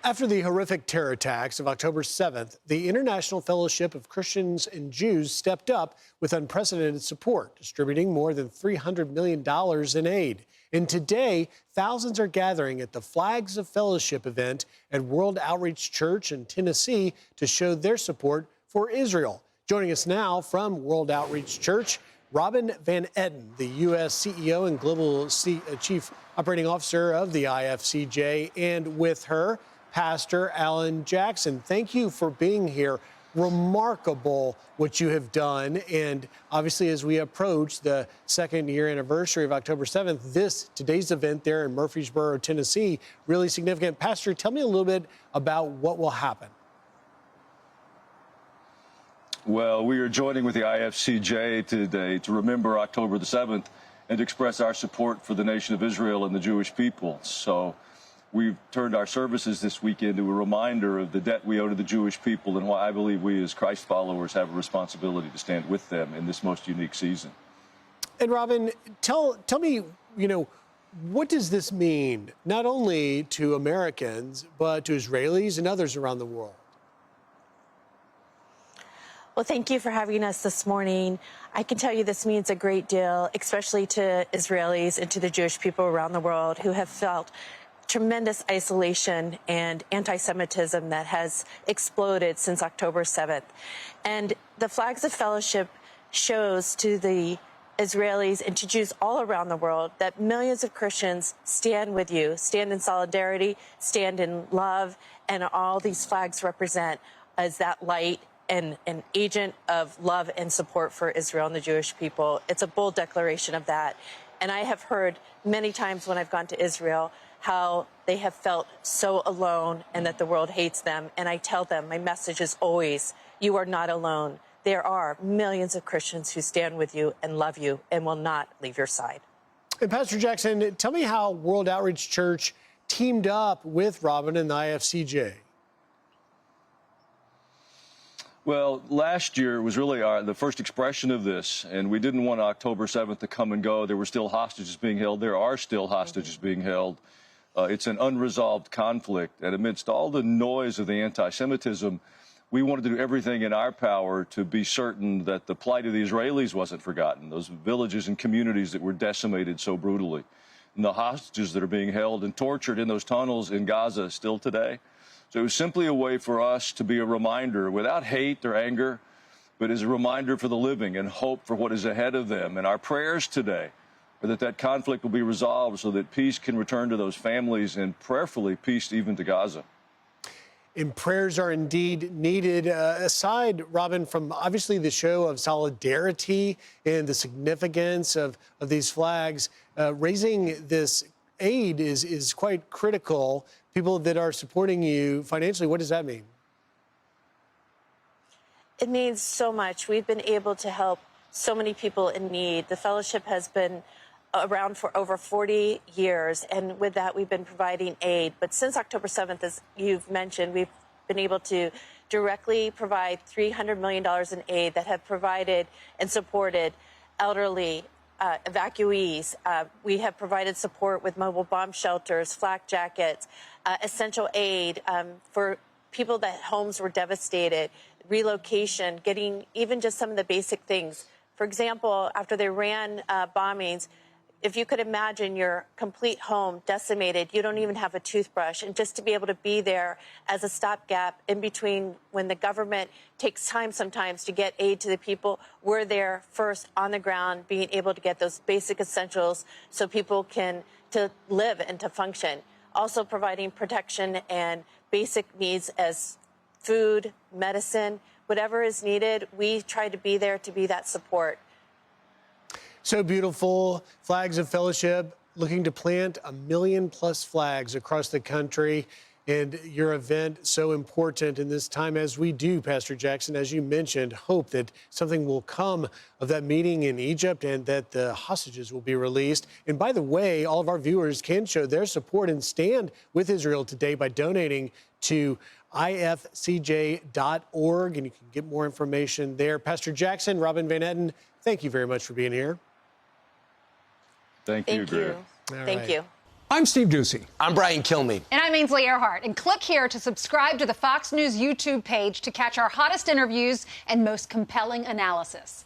After the horrific terror attacks of October 7th, the International Fellowship of Christians and Jews stepped up with unprecedented support, distributing more than $300 million in aid. And today, thousands are gathering at the Flags of Fellowship event at World Outreach Church in Tennessee to show their support for Israel. Joining us now from World Outreach Church, Robin Van Etten, the U.S. CEO and Global Chief Operating Officer of the IFCJ, and with her, Pastor Alan Jackson. Thank you for being here. Remarkable what you have done. And obviously, as we approach the second-year anniversary of October 7th, today's event there in Murfreesboro, Tennessee, really significant. Pastor, tell me a little bit about what will happen. Well, we are joining with the IFCJ today to remember October the 7th and to express our support for the nation of Israel and the Jewish people. So we've turned our services this weekend to a reminder of the debt we owe to the Jewish people and why I believe we as Christ followers have a responsibility to stand with them in this most unique season. And Robin, tell me, what does this mean, not only to Americans, but to Israelis and others around the world? Well, thank you for having us this morning. I can tell you this means a great deal, especially to Israelis and to the Jewish people around the world who have felt tremendous isolation and anti-Semitism that has exploded since October 7th. And the Flags of Fellowship shows to the Israelis and to Jews all around the world that millions of Christians stand with you, stand in solidarity, stand in love, and all these flags represent as that light and an agent of love and support for Israel and the Jewish people. It's a bold declaration of that. And I have heard many times when I've gone to Israel how they have felt so alone and that the world hates them. And I tell them, my message is always, you are not alone. There are millions of Christians who stand with you and love you and will not leave your side. And Pastor Jackson, tell me how World Outreach Church teamed up with Robin and the IFCJ. Well, last year was really the first expression of this, and we didn't want October 7th to come and go. There were still hostages being held. There are still hostages being held. It's an unresolved conflict, and amidst all the noise of the anti-Semitism, we wanted to do everything in our power to be certain that the plight of the Israelis wasn't forgotten, those villages and communities that were decimated so brutally, and the hostages that are being held and tortured in those tunnels in Gaza still today. So it was simply a way for us to be a reminder, without hate or anger, but as a reminder for the living and hope for what is ahead of them. And our prayers today are that that conflict will be resolved so that peace can return to those families and prayerfully peace even to Gaza. And prayers are indeed needed. Aside, Robin, from obviously the show of solidarity and the significance of these flags, raising this aid is quite critical. People that are supporting you financially, what does that mean? It means so much. We've been able to help so many people in need. The fellowship has been around for over 40 years, and with that, we've been providing aid. But since October 7th, as you've mentioned, we've been able to directly provide $300 million in aid that have provided and supported elderly, evacuees. We have provided support with mobile bomb shelters, flak jackets, essential aid for people that homes were devastated, relocation, getting even just some of the basic things. For example, after the Iran bombings, if you could imagine your complete home decimated, you don't even have a toothbrush. And just to be able to be there as a stopgap in between when the government takes time sometimes to get aid to the people, we're there first on the ground, being able to get those basic essentials so people can to live and to function. Also providing protection and basic needs as food, medicine, whatever is needed, we try to be there to be that support. So beautiful. Flags of Fellowship looking to plant 1 million+ flags across the country. And your event so important in this time as we do, Pastor Jackson, as you mentioned, hope that something will come of that meeting in Egypt and that the hostages will be released. And by the way, all of our viewers can show their support and stand with Israel today by donating to ifcj.org, and you can get more information there. Pastor Jackson, Robin Van Etten, thank you very much for being here. Thank you, Greg. Thank you. I'm Steve Ducey. I'm Brian Kilmeade. And I'm Ainsley Earhart. And click here to subscribe to the Fox News YouTube page to catch our hottest interviews and most compelling analysis.